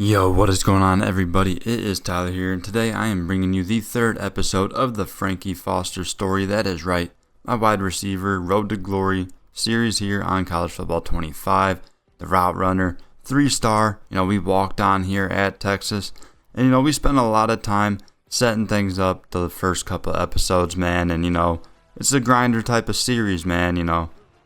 Yo, what is going on, everybody? It is Tyler here, and today I am bringing you the third episode of the Frankie Foster story. That is right, my wide receiver Road to Glory series here on College Football 25, the route runner, 3-star. We walked on here at Texas, and we spent a lot of time setting things up the first couple of episodes, man. And it's a grinder type of series, man.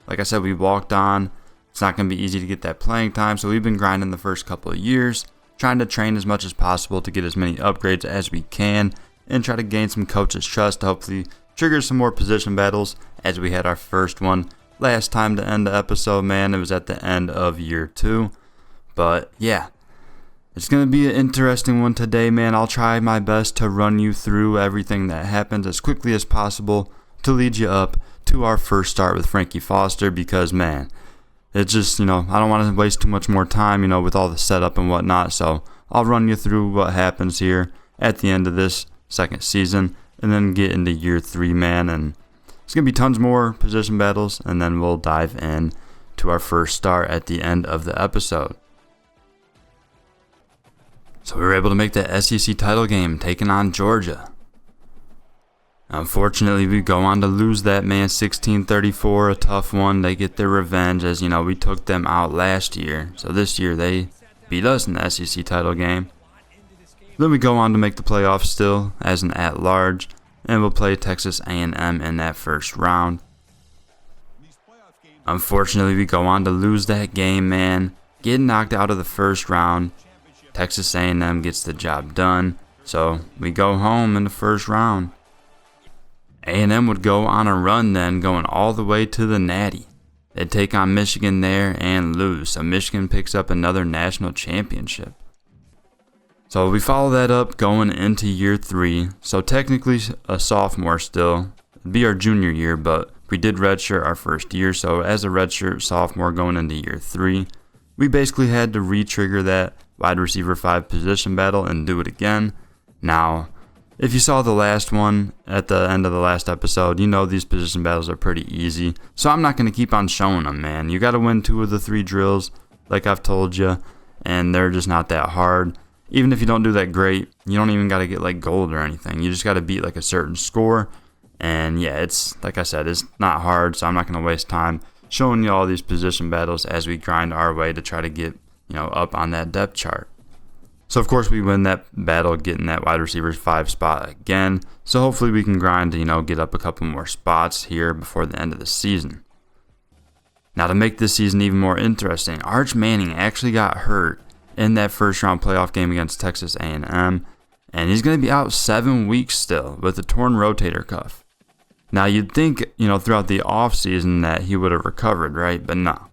Like I said, we walked on. It's not going to be easy to get that playing time, so we've been grinding the first couple of years, trying to train as much as possible to get as many upgrades as we can and try to gain some coaches' trust to hopefully trigger some more position battles, as we had our first one last time to end the episode, man. It was at the end of year 2. But yeah, it's going to be an interesting one today, man. I'll try my best to run you through everything that happens as quickly as possible to lead you up to our first start with Frankie Foster, because man, it's just, I don't want to waste too much more time, with all the setup and whatnot. So I'll run you through what happens here at the end of this second season and then get into year 3, man. And it's going to be tons more position battles, and then we'll dive in to our first start at the end of the episode. So we were able to make the SEC title game, taking on Georgia. Unfortunately, we go on to lose that, man, 16-34, a tough one. They get their revenge, as we took them out last year. So this year they beat us in the SEC title game. Then we go on to make the playoffs still as an at-large, and we'll play Texas A&M in that first round. Unfortunately, we go on to lose that game, man, getting knocked out of the first round. Texas A&M gets the job done, so we go home in the first round. A&M would go on a run then, going all the way to the Natty. They'd take on Michigan there and lose, so Michigan picks up another national championship. So we follow that up going into year 3, so technically a sophomore still. It'd be our junior year, but we did redshirt our first year, so as a redshirt sophomore going into year 3, we basically had to re-trigger that wide receiver 5 position battle and do it again. Now, if you saw the last one at the end of the last episode, these position battles are pretty easy. So I'm not going to keep on showing them, man. You got to win 2 of the 3 drills, like I've told you, and they're just not that hard. Even if you don't do that great, you don't even got to get like gold or anything. You just got to beat like a certain score. And yeah, it's like I said, it's not hard, so I'm not going to waste time showing you all these position battles as we grind our way to try to get, up on that depth chart. So of course we win that battle, getting that wide receiver 5 spot again. So hopefully we can grind to, get up a couple more spots here before the end of the season. Now to make this season even more interesting, Arch Manning actually got hurt in that first round playoff game against Texas A&M. And he's going to be out 7 weeks still with a torn rotator cuff. Now you'd think, throughout the off season that he would have recovered, right? But no.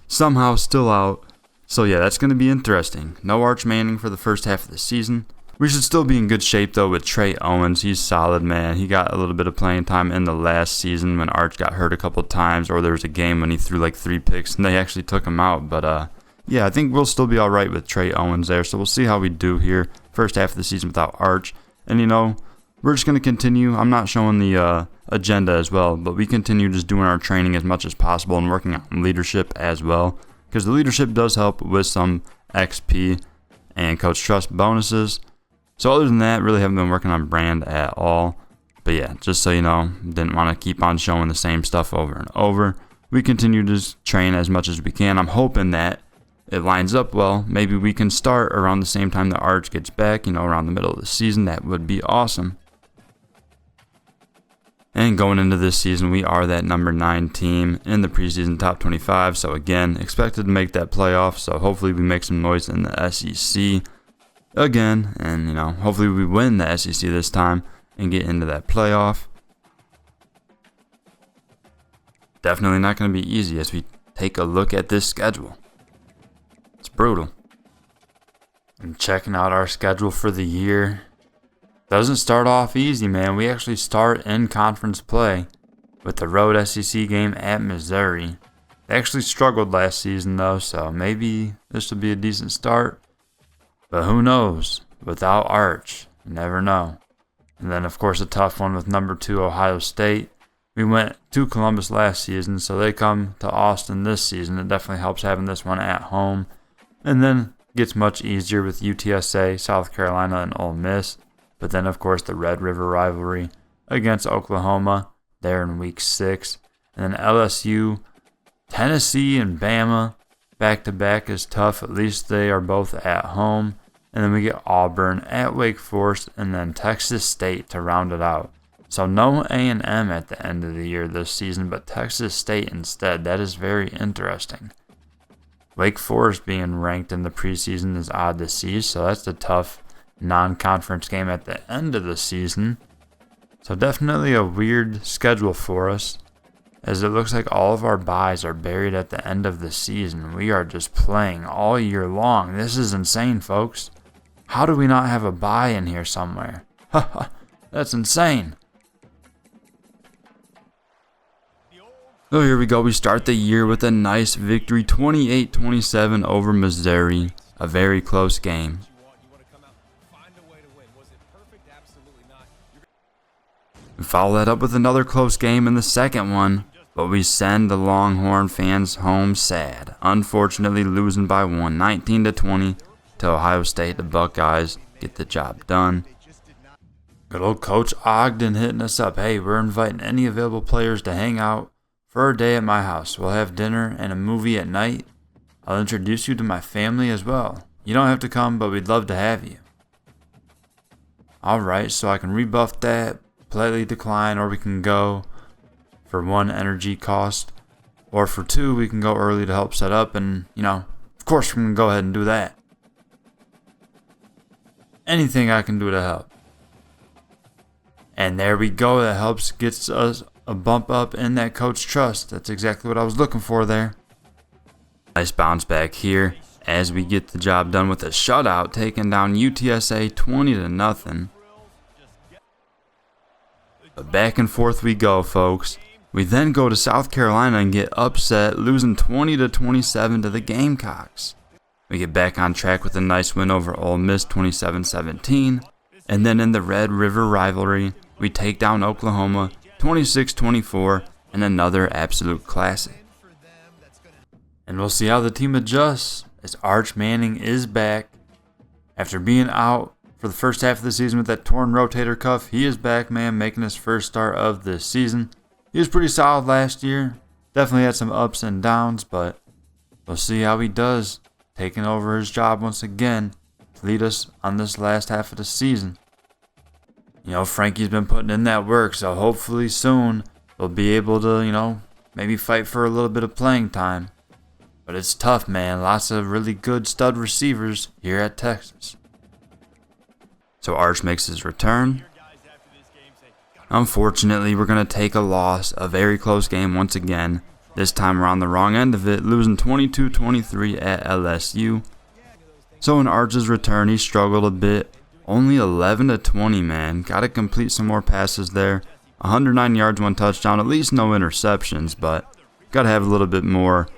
Somehow still out. So yeah, that's going to be interesting. No Arch Manning for the first half of the season. We should still be in good shape though with Trey Owens. He's solid, man. He got a little bit of playing time in the last season when Arch got hurt a couple times, or there was a game when he threw like 3 picks and they actually took him out. But yeah, I think we'll still be all right with Trey Owens there. So we'll see how we do here first half of the season without Arch. And we're just going to continue. I'm not showing the agenda as well, but we continue just doing our training as much as possible and working on leadership as well. Because the leadership does help with some XP and coach trust bonuses. So other than that, really haven't been working on brand at all. But yeah, just so you know, didn't want to keep on showing the same stuff over and over. We continue to just train as much as we can. I'm hoping that it lines up well. Maybe we can start around the same time that Arch gets back, around the middle of the season. That would be awesome. And going into this season, we are that number 9 team in the preseason top 25. So again, expected to make that playoff. So hopefully we make some noise in the SEC again. And, hopefully we win the SEC this time and get into that playoff. Definitely not going to be easy as we take a look at this schedule. It's brutal. And checking out our schedule for the year. Doesn't start off easy, man. We actually start in conference play with the road SEC game at Missouri. They actually struggled last season, though, so maybe this will be a decent start. But who knows? Without Arch, you never know. And then, of course, a tough one with number 2 Ohio State. We went to Columbus last season, so they come to Austin this season. It definitely helps having this one at home. And then Gets much easier with UTSA, South Carolina, and Ole Miss. But then, of course, the Red River rivalry against Oklahoma there in Week 6. And then LSU, Tennessee, and Bama back-to-back is tough. At least they are both at home. And then we get Auburn at Wake Forest and then Texas State to round it out. So no A&M at the end of the year this season, but Texas State instead. That is very interesting. Wake Forest being ranked in the preseason is odd to see, so that's a tough non-conference game at the end of the season. So definitely a weird schedule for us, as it looks like all of our buys are buried at the end of the season. We are just playing all year long. This is insane, folks. How do we not have a buy in here somewhere? Haha, that's insane. So here we go. We start the year with a nice victory, 28-27 over Missouri. A very close game. We follow that up with another close game in the second one, but we send the Longhorn fans home sad. Unfortunately, losing by 19-20 to Ohio State. The Buckeyes get the job done. Good old Coach Ogden hitting us up. Hey, we're inviting any available players to hang out for a day at my house. We'll have dinner and a movie at night. I'll introduce you to my family as well. You don't have to come, but we'd love to have you. Alright, so I can rebuff that, politely decline, or we can go for 1 energy cost. Or for 2, we can go early to help set up, and, of course we're going to go ahead and do that. Anything I can do to help. And there we go. That gets us a bump up in that coach trust. That's exactly what I was looking for there. Nice bounce back here as we get the job done with a shutout, taking down UTSA 20-0. But back and forth we go, folks. We then go to South Carolina and get upset, losing 20-27 to the Gamecocks. We get back on track with a nice win over Ole Miss 27-17. And then in the Red River rivalry, we take down Oklahoma 26-24 in another absolute classic. And we'll see how the team adjusts as Arch Manning is back. After being out for the first half of the season with that torn rotator cuff, he is back, man, making his first start of this season. He was pretty solid last year. Definitely had some ups and downs, but we'll see how he does, taking over his job once again to lead us on this last half of the season. Frankie's been putting in that work, so hopefully soon they'll be able to, maybe fight for a little bit of playing time. But it's tough, man. Lots of really good stud receivers here at Texas. So Arch makes his return. Unfortunately, we're going to take a loss, a very close game once again. This time we're on the wrong end of it, losing 22-23 at LSU. So in Arch's return, he struggled a bit. Only 11-20, man. Got to complete some more passes there. 109 yards, 1 touchdown. At least no interceptions, but got to have a little bit more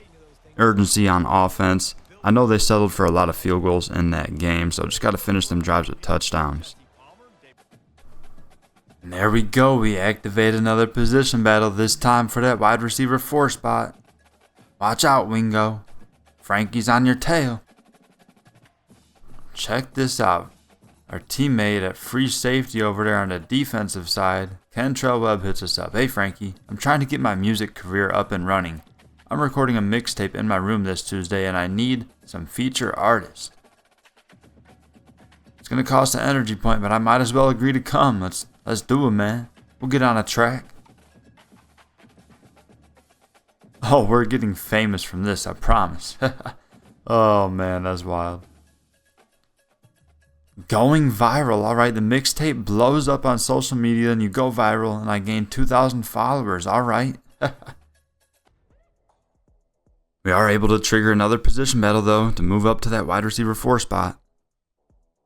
urgency on offense. I know they settled for a lot of field goals in that game, so just got to finish them drives with touchdowns. And there we go. We activate another position battle, this time for that wide receiver 4 spot. Watch out, Wingo. Frankie's on your tail. Check this out. Our teammate at free safety over there on the defensive side, Kentrell Webb, hits us up. Hey Frankie, I'm trying to get my music career up and running. I'm recording a mixtape in my room this Tuesday and I need some feature artists. It's going to cost an energy point, but I might as well agree to come. Let's do it, man. We'll get on a track. Oh, we're getting famous from this, I promise. Oh man, that's wild. Going viral. Alright, the mixtape blows up on social media and you go viral and I gain 2,000 followers. Alright. We are able to trigger another position battle though to move up to that wide receiver 4 spot.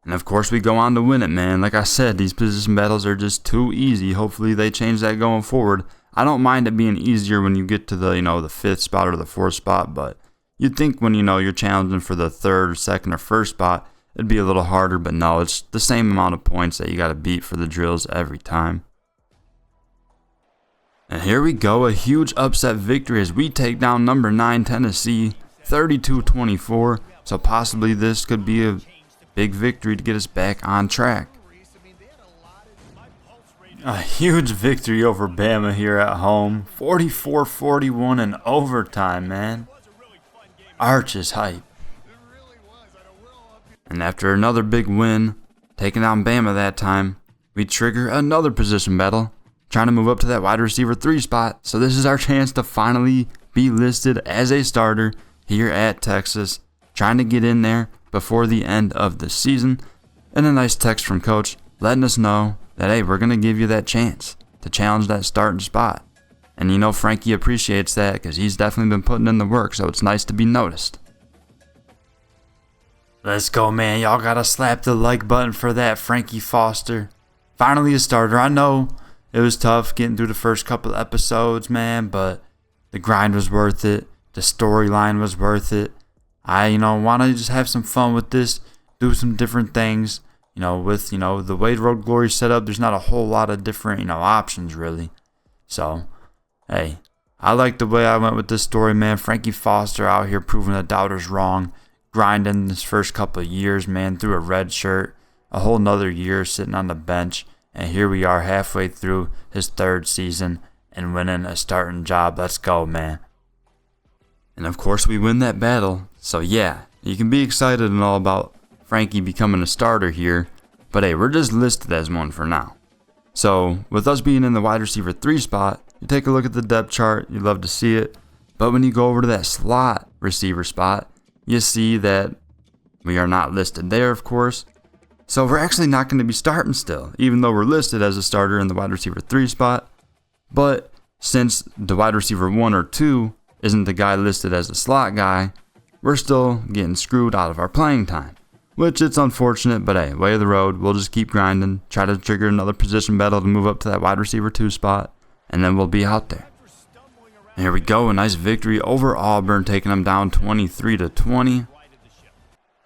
And of course we go on to win it, man. Like I said, these position battles are just too easy. Hopefully they change that going forward. I don't mind it being easier when you get to the, the 5th spot or the 4th spot, but you'd think when, you're challenging for the 3rd or 2nd or 1st spot, it'd be a little harder, but no, it's the same amount of points that you got to beat for the drills every time. And here we go, a huge upset victory as we take down number 9 Tennessee, 32-24. So possibly this could be a big victory to get us back on track. A huge victory over Bama here at home. 44-41 in overtime, man. Arch is hype. And after another big win, taking down Bama that time, we trigger another position battle, trying to move up to that wide receiver 3 spot. So this is our chance to finally be listed as a starter here at Texas, trying to get in there before the end of the season. And a nice text from Coach letting us know that, hey, we're going to give you that chance to challenge that starting spot. And you know Frankie appreciates that because he's definitely been putting in the work, so it's nice to be noticed. Let's go, man. Y'all got to slap the like button for that, Frankie Foster. Finally a starter. I know it was tough getting through the first couple episodes, man, but the grind was worth it. The storyline was worth it. I, want to just have some fun with this, do some different things. With, the way Road Glory set up, there's not a whole lot of different, options, really. So, hey, I like the way I went with this story, man. Frankie Foster out here proving the doubters wrong, grinding this first couple of years, man, through a red shirt, a whole nother year sitting on the bench, and here we are halfway through his 3rd season and winning a starting job. Let's go, man. And of course, we win that battle. So, yeah, you can be excited and all about Frankie becoming a starter here, but hey, we're just listed as one for now. So with us being in the wide receiver 3 spot, you take a look at the depth chart, you love to see it, but when you go over to that slot receiver spot, you see that we are not listed there, of course. So we're actually not going to be starting still, even though we're listed as a starter in the wide receiver 3 spot. But since the wide receiver 1 or 2 isn't the guy listed as a slot guy, we're still getting screwed out of our playing time. Which it's unfortunate, but hey, way of the road. We'll just keep grinding, try to trigger another position battle to move up to that wide receiver 2 spot, and then we'll be out there. And here we go, a nice victory over Auburn, taking them down 23-20.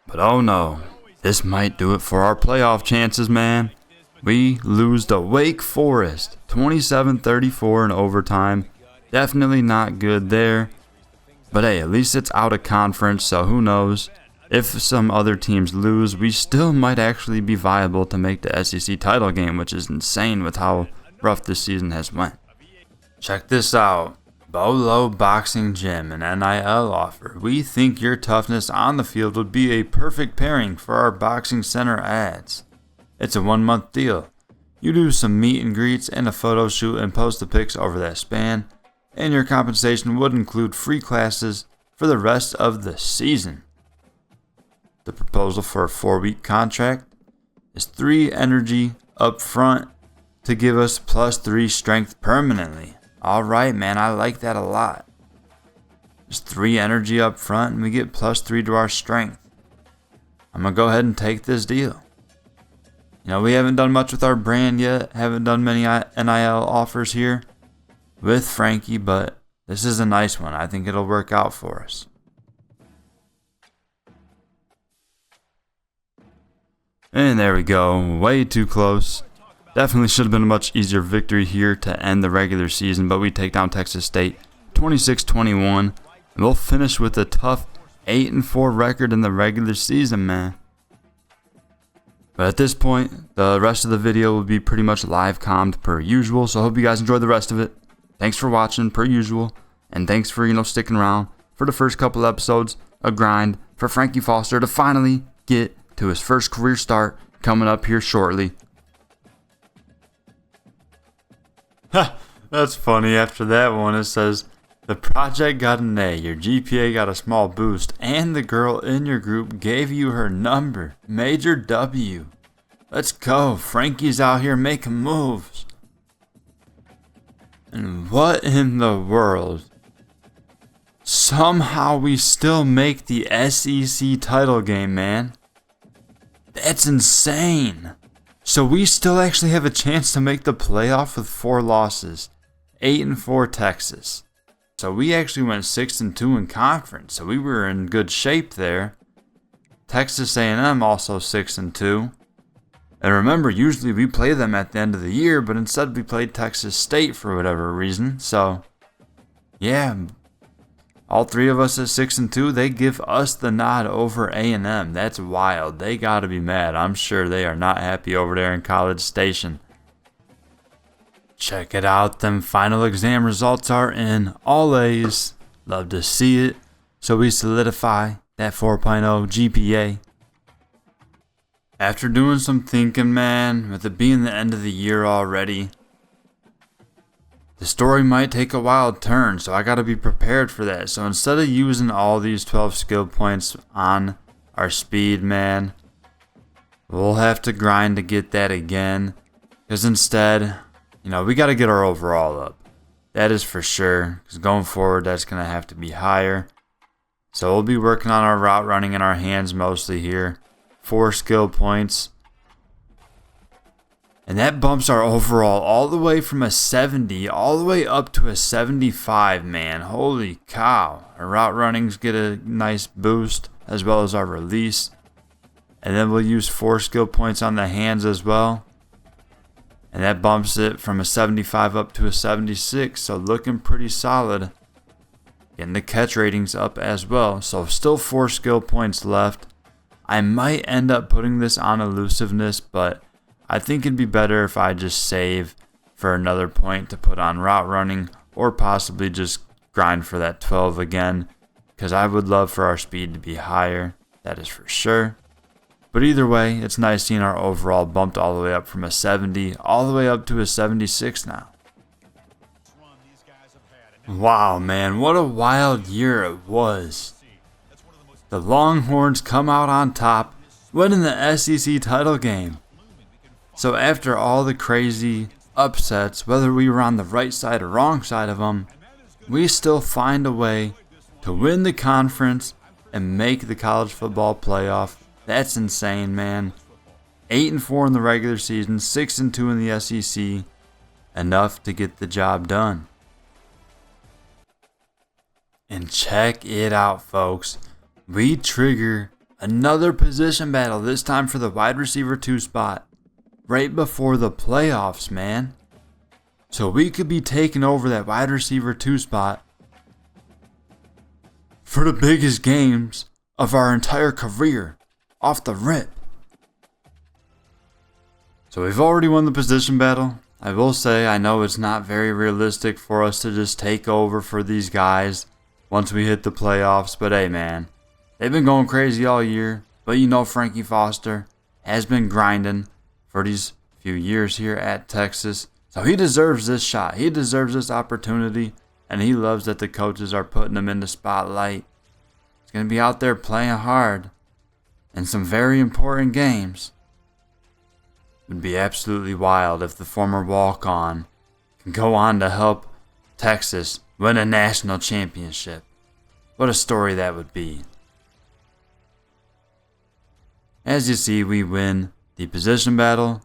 But oh no, this might do it for our playoff chances, man. We lose to Wake Forest, 27-34 in overtime. Definitely not good there. But hey, at least it's out of conference, so who knows. If some other teams lose, we still might actually be viable to make the SEC title game, which is insane with how rough this season has went. Check this out. Bolo Boxing Gym, an NIL offer. We think your toughness on the field would be a perfect pairing for our Boxing Center ads. It's a 1-month deal. You do some meet and greets and a photo shoot and post the pics over that span, and your compensation would include free classes for the rest of the season. The proposal for a 4-week contract is 3 energy up front to give us +3 strength permanently. Alright, man, I like that a lot. Just 3 energy up front and we get +3 to our strength. I'm going to go ahead and take this deal. We haven't done much with our brand yet, haven't done many NIL offers here with Frankie, but this is a nice one. I think it'll work out for us. And there we go, way too close. Definitely should have been a much easier victory here to end the regular season, but we take down Texas State 26-21, and we'll finish with a tough 8-4 record in the regular season, man. But at this point, the rest of the video will be pretty much live commed per usual, so I hope you guys enjoy the rest of it. Thanks for watching per usual, and thanks for, sticking around for the first couple episodes, a grind for Frankie Foster to finally get to his first career start coming up here shortly. That's funny. After that one, it says, the project got an A, your GPA got a small boost, and the girl in your group gave you her number. Major W. Let's go. Frankie's out here making moves. And what in the world? Somehow we still make the SEC title game, man. That's insane. So we still actually have a chance to make the playoff with 4 losses. 8-4 Texas. So we actually went 6-2 in conference. So we were in good shape there. Texas A&M also 6-2. And remember, usually we play them at the end of the year, but instead we played Texas State for whatever reason. So, yeah, All three of us at 6-2, they give us the nod over A&M. That's wild. They got to be mad. I'm sure they are not happy over there in College Station. Check it out. Them final exam results are in. All A's. Love to see it. So we solidify that 4.0 GPA. After doing some thinking, man, with it being the end of the year already, the story might take a wild turn, so I got to be prepared for that. So instead of using all these 12 skill points on our speed, man, we'll have to grind to get that again. Because instead, we got to get our overall up. That is for sure. Because going forward, that's going to have to be higher. So we'll be working on our route running in our hands mostly here. 4 skill points. And that bumps our overall all the way from a 70 all the way up to a 75, man. Holy cow. Our route runnings get a nice boost as well as our release. And then we'll use 4 skill points on the hands as well. And that bumps it from a 75 up to a 76. So looking pretty solid. Getting the catch ratings up as well. So still 4 skill points left. I might end up putting this on elusiveness, but I think it'd be better if I just save for another point to put on route running, or possibly just grind for that 12 again, because I would love for our speed to be higher, that is for sure. But either way, it's nice seeing our overall bumped all the way up from a 70 all the way up to a 76 now. Wow, man, what a wild year it was. The Longhorns come out on top, winning the SEC title game. So after all the crazy upsets, whether we were on the right side or wrong side of them, we still find a way to win the conference and make the college football playoff. That's insane, man. 8-4 in the regular season, 6-2 in the SEC. Enough to get the job done. And check it out, folks. We trigger another position battle, this time for the wide receiver 2 spot. Right before the playoffs, man. So we could be taking over that wide receiver 2 spot for the biggest games of our entire career off the rip. So we've already won the position battle. I will say, I know it's not very realistic for us to just take over for these guys once we hit the playoffs. But hey, man, they've been going crazy all year. But Frankie Foster has been grinding for these few years here at Texas. So he deserves this shot. He deserves this opportunity. And he loves that the coaches are putting him in the spotlight. He's going to be out there playing hard in some very important games. It would be absolutely wild if the former walk-on can go on to help Texas win a national championship. What a story that would be. As you see, we win the position battle,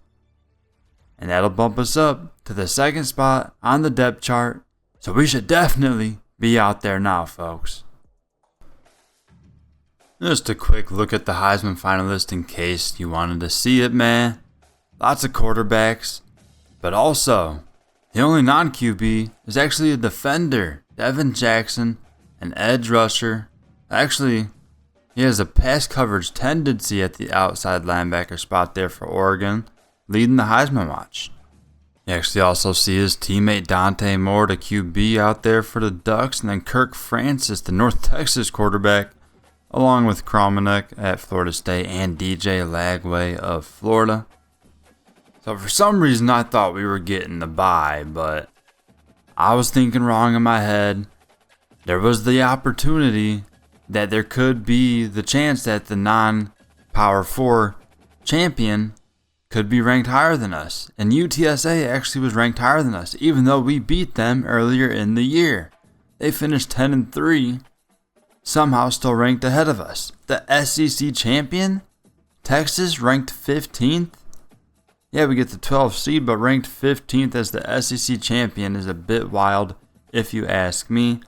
and that'll bump us up to the 2nd spot on the depth chart. So we should definitely be out there now, folks. Just a quick look at the Heisman finalist in case you wanted to see it, man. Lots of quarterbacks, but also the only non-QB is actually a defender, Devin Jackson, an edge rusher. Actually, he has a pass coverage tendency at the outside linebacker spot there for Oregon, leading the Heisman watch. You actually also see his teammate Dante Moore, the QB, out there for the Ducks, and then Kirk Francis, the North Texas quarterback, along with Kromanek at Florida State and DJ Lagway of Florida. So for some reason I thought we were getting the bye, but I was thinking wrong in my head. There was the opportunity that there could be the chance that the non-Power 4 champion could be ranked higher than us. And UTSA actually was ranked higher than us, even though we beat them earlier in the year. They finished 10-3, somehow still ranked ahead of us. The SEC champion, Texas, ranked 15th. Yeah, we get the 12th seed, but ranked 15th as the SEC champion is a bit wild, if you ask me.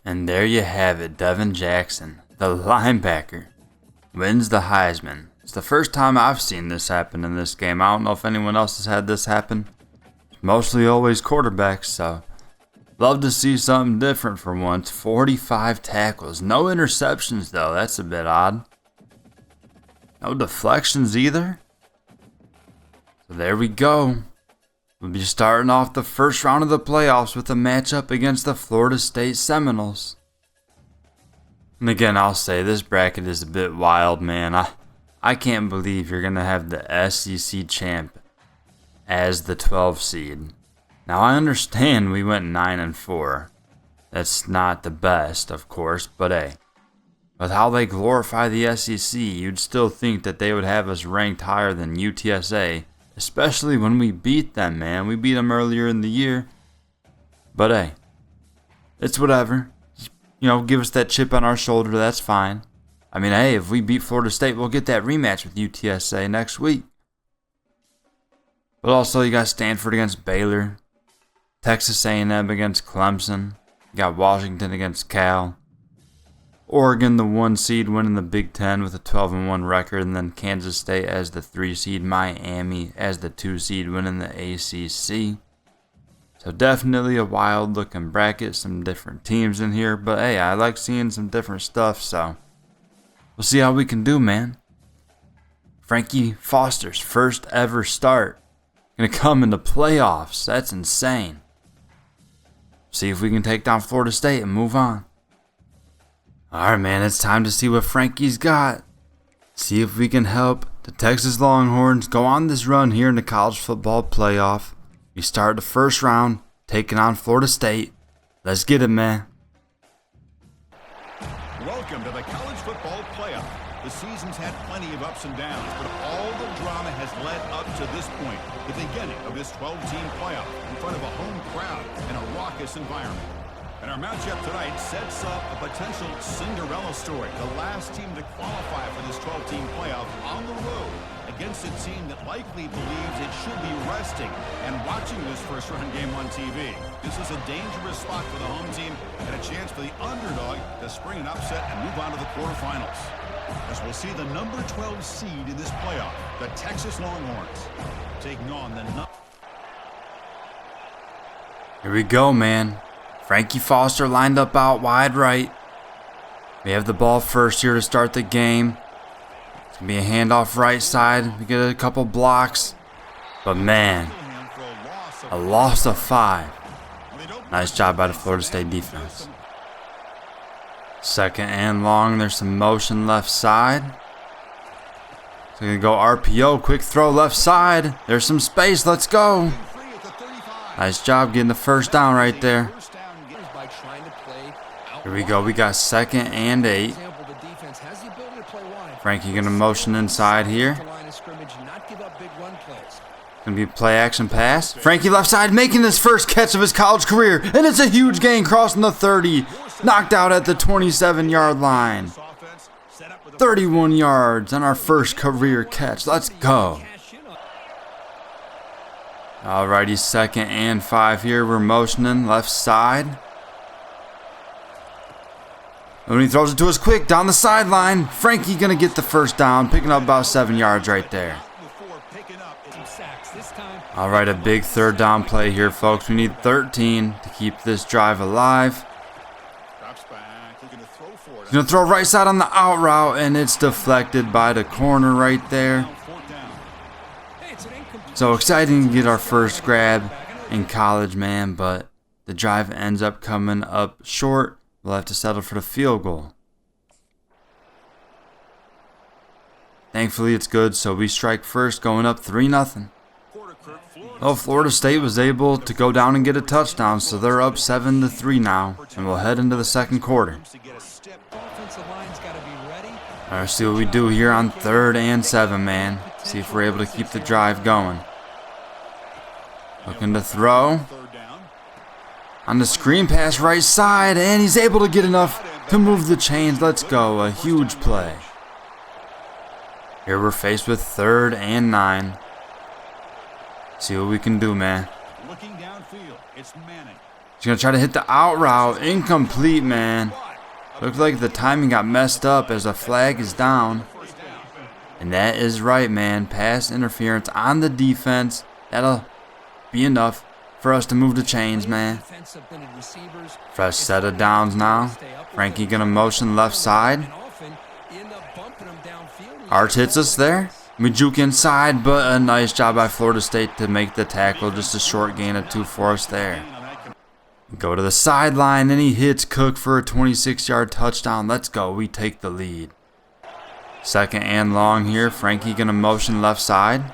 And there you have it, Devin Jackson, the linebacker, wins the Heisman. It's the first time I've seen this happen in this game. I don't know if anyone else has had this happen. It's mostly always quarterbacks, so Love to see something different for once. 45 tackles. No interceptions, though. That's a bit odd. No deflections either. So there we go. We'll be starting off the first round of the playoffs with a matchup against the Florida State Seminoles. And again, I'll say this bracket is a bit wild, man. I can't believe you're going to have the SEC champ as the 12 seed. Now, I understand we went 9-4. That's not the best, of course, but hey. With how they glorify the SEC, you'd still think that they would have us ranked higher than UTSA, especially when we beat them, man. We beat them earlier in the year. But hey, it's whatever. You know, give us that chip on our shoulder, that's fine. I mean, hey, if we beat Florida State, we'll get that rematch with UTSA next week. But also, you got Stanford against Baylor, Texas A&M against Clemson, you got Washington against Cal, Oregon, the 1 seed, winning the Big Ten with a 12-1 record, and then Kansas State as the 3 seed, Miami as the 2 seed, winning the ACC. So definitely a wild-looking bracket, some different teams in here, but hey, I like seeing some different stuff, so we'll see how we can do, man. Frankie Foster's first ever start. Gonna come in the playoffs. That's insane. See if we can take down Florida State and move on. Alright, man, it's time to see what Frankie's got. See if we can help the Texas Longhorns go on this run here in the college football playoff. We start the first round, taking on Florida State. Let's get it, man. Welcome to the college football playoff. The season's had plenty of ups and downs, but all the drama has led up to this point, the beginning of this 12-team playoff in front of a home crowd and a raucous environment. And our matchup tonight sets up a potential Cinderella story, the last team to qualify for this 12-team playoff on the road against a team that likely believes it should be resting and watching this first-round game on TV. This is a dangerous spot for the home team and a chance for the underdog to spring an upset and move on to the quarterfinals. As we'll see the number 12 seed in this playoff, the Texas Longhorns, taking on the... Here we go, man. Frankie Foster lined up out wide right. We have the ball first here to start the game. It's going to be a handoff right side. We get a couple blocks. But man, a loss of 5. Nice job by the Florida State defense. Second and long. There's some motion left side. So we're going to go RPO. Quick throw left side. There's some space. Let's go. Nice job getting the first down right there. Here we go. We got 2nd and 8. Frankie going to motion inside here. Going to be a play action pass. Frankie left side making his first catch of his college career. And it's a huge gain crossing the 30. Knocked out at the 27-yard line. 31 yards on our first career catch. Let's go. Alrighty, 2nd and 5 here. We're motioning left side. And when he throws it to us quick down the sideline, Frankie gonna get the first down, picking up about 7 yards right there. Alright, a big 3rd down play here, folks. We need 13 to keep this drive alive. He's gonna throw right side on the out route, and it's deflected by the corner right there. So exciting to get our first grab in college, man, but the drive ends up coming up short. We'll have to settle for the field goal. Thankfully, it's good, so we strike first, going up 3-0. Well, Florida State was able to go down and get a touchdown, so they're up 7-3 now, and we'll head into the second quarter. All right, see what we do here on 3rd and 7, man. See if we're able to keep the drive going. Looking to throw. On the screen pass right side, and he's able to get enough to move the chains. Let's go. A huge play. Here we're faced with 3rd and 9. See what we can do, man. Looking downfield, it's Manning. He's going to try to hit the out route. Incomplete, man. Looks like the timing got messed up as a flag is down. And that is right, man. Pass interference on the defense. That'll be enough for us to move the chains, man. Fresh set of downs now. Frankie gonna motion left side. Arch hits us there. We juke inside, but a nice job by Florida State to make the tackle. Just a short gain of 2 for us there. Go to the sideline, and he hits Cook for a 26-yard touchdown. Let's go. We take the lead. Second and long here. Frankie gonna motion left side.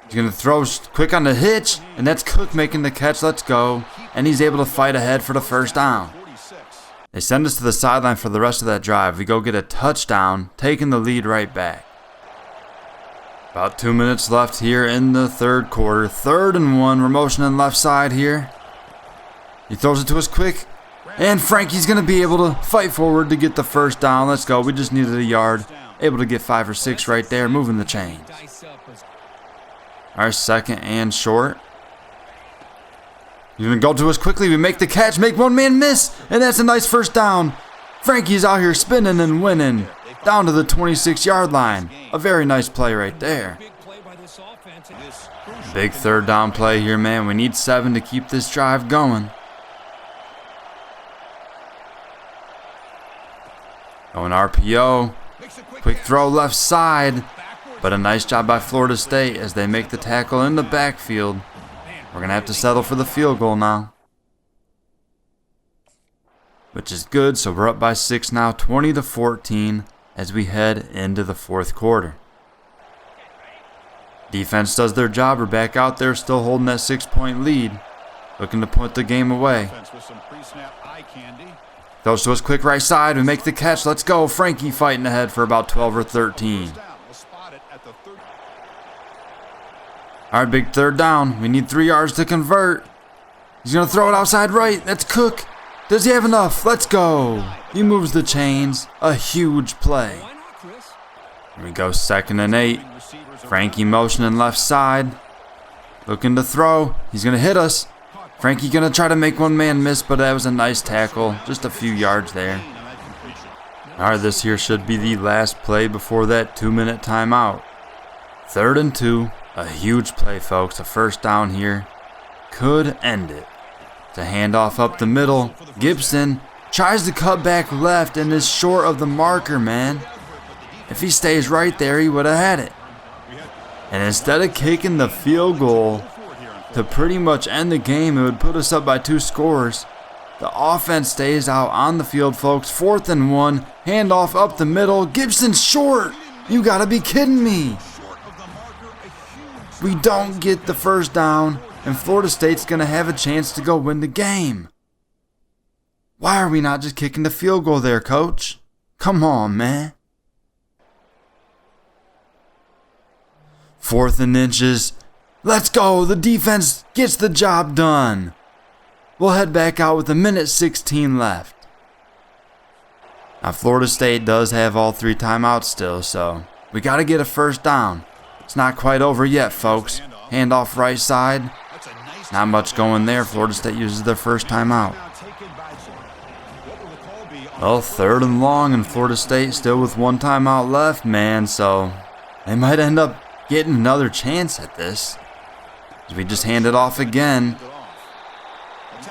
He's going to throw quick on the hitch, and that's Cook making the catch. Let's go. And he's able to fight ahead for the first down. They send us to the sideline for the rest of that drive. We go get a touchdown, taking the lead right back. About 2 minutes left here in the third quarter. 3rd and 1. We're motioning left side here. He throws it to us quick. And Frankie's going to be able to fight forward to get the first down. Let's go. We just needed a yard. Able to get 5 or 6 right there, moving the chains. Our second and short. He's going to go to us quickly. We make the catch, make one man miss, and that's a nice first down. Frankie's out here spinning and winning down to the 26-yard line. A very nice play right there. Big 3rd down play here, man. We need 7 to keep this drive going. Going RPO. Quick throw left side. But a nice job by Florida State as they make the tackle in the backfield. We're going to have to settle for the field goal now, which is good. So we're up by 6 now, 20-14 as we head into the 4th quarter. Defense does their job. We're back out there still holding that 6-point lead, looking to put the game away. Throws to us quick right side. We make the catch. Let's go. Frankie fighting ahead for about 12 or 13. All right, big 3rd down. We need 3 yards to convert. He's going to throw it outside right. That's Cook. Does he have enough? Let's go. He moves the chains. A huge play. Here we go, 2nd and 8. Frankie motioning left side. Looking to throw. He's going to hit us. Frankie going to try to make one man miss, but that was a nice tackle. Just a few yards there. All right, this here should be the last play before that 2-minute timeout. 3rd and 2. A huge play, folks. A first down here could end it. To hand off up the middle. Gibson tries to cut back left and is short of the marker, man. If he stays right there, he would have had it. And instead of kicking the field goal to pretty much end the game, it would put us up by 2 scores. The offense stays out on the field, folks. 4th and 1. Handoff up the middle. Gibson's short. You gotta be kidding me. We don't get the first down, and Florida State's going to have a chance to go win the game. Why are we not just kicking the field goal there, Coach? Come on, man. 4th and inches. Let's go. The defense gets the job done. We'll head back out with 1:16 left. Now, Florida State does have all 3 timeouts still, so we got to get a first down. It's not quite over yet, folks. Handoff right side. Not much going there. Florida State uses their first timeout. Well, 3rd and long, and Florida State still with 1 timeout left, man. So they might end up getting another chance at this. We just hand it off again.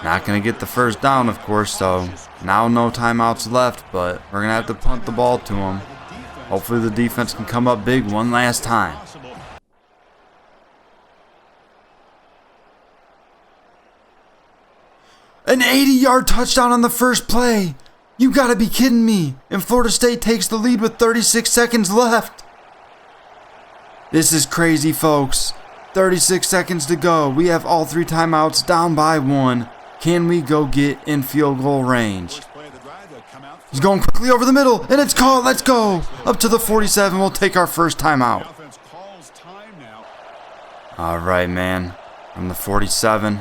Not going to get the first down, of course. So now no timeouts left, but we're going to have to punt the ball to them. Hopefully the defense can come up big one last time. An 80-yard touchdown on the first play. You gotta be kidding me. And Florida State takes the lead with 36 seconds left. This is crazy, folks. 36 seconds to go. We have all 3 timeouts, down by 1. Can we go get in field goal range? He's going quickly over the middle, and it's caught. Let's go. Up to the 47. We'll take our first timeout. All right, man. From the 47.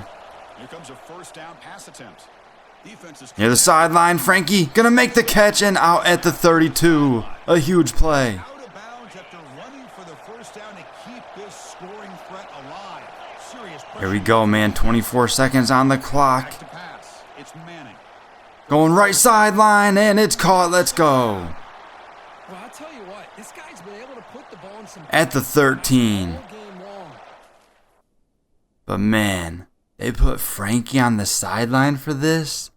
Near the sideline, Frankie gonna make the catch and out at the 32. A huge play. Here we go, man. 24 seconds on the clock. Going right sideline, and it's caught. Let's go. At the 13. But man, they put Frankie on the sideline for this?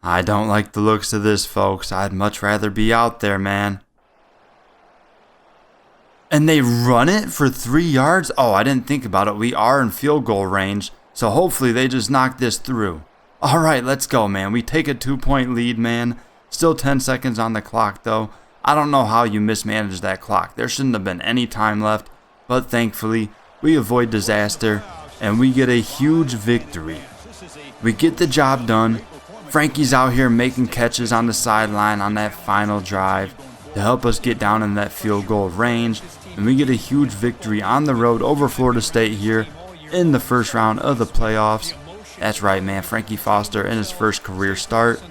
I don't like the looks of this, folks. I'd much rather be out there, man. And they run it for 3 yards? Oh, I didn't think about it. We are in field goal range, so hopefully they just knock this through. All right, let's go, man. We take a 2-point lead, man. Still 10 seconds on the clock, though. I don't know how you mismanaged that clock. There shouldn't have been any time left, but thankfully, we avoid disaster, and we get a huge victory. We get the job done. Frankie's out here making catches on the sideline on that final drive to help us get down in that field goal range, and we get a huge victory on the road over Florida State here in the first round of the playoffs. That's right, man. Frankie Foster in his first career start,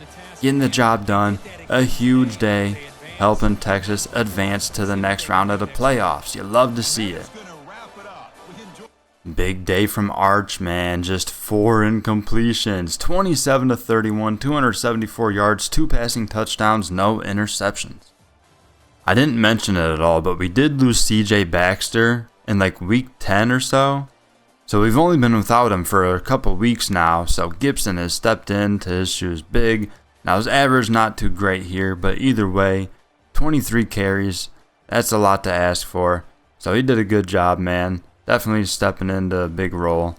getting the job done. A huge day, helping Texas advance to the next round of the playoffs. You love to see it. Big day from Arch, man. Just 4 incompletions, 27-31, 274 yards, 2 passing touchdowns, no interceptions. I didn't mention it at all, but we did lose CJ Baxter in like week 10 or so. So we've only been without him for a couple weeks now, so Gibson has stepped into his shoes big. Now his average not too great here, but either way, 23 carries, that's a lot to ask for. So he did a good job, man. Definitely stepping into a big role.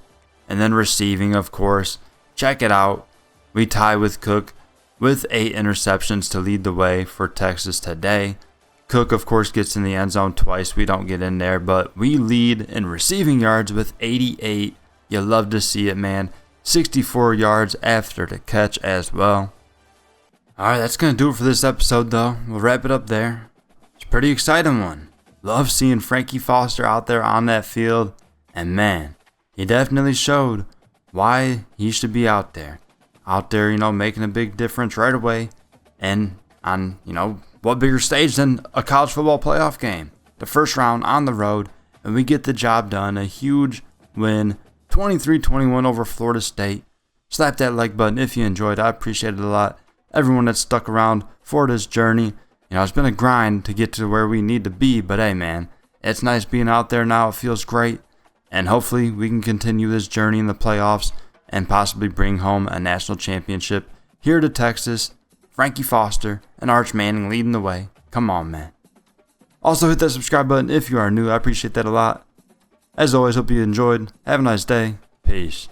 And then receiving, of course. Check it out. We tie with Cook with 8 interceptions to lead the way for Texas today. Cook, of course, gets in the end zone twice. We don't get in there, but we lead in receiving yards with 88. You love to see it, man. 64 yards after the catch as well. Alright, that's going to do it for this episode, though. We'll wrap it up there. It's a pretty exciting one. Love seeing Frankie Foster out there on that field. And man, he definitely showed why he should be out there. Out there, making a big difference right away. And on, what bigger stage than a college football playoff game? The first round on the road. And we get the job done. A huge win. 23-21 over Florida State. Slap that like button if you enjoyed. I appreciate it a lot. Everyone that's stuck around for this journey. It's been a grind to get to where we need to be, but hey, man, it's nice being out there now. It feels great, and hopefully we can continue this journey in the playoffs and possibly bring home a national championship here to Texas. Frankie Foster and Arch Manning leading the way. Come on, man. Also, hit that subscribe button if you are new. I appreciate that a lot. As always, hope you enjoyed. Have a nice day. Peace.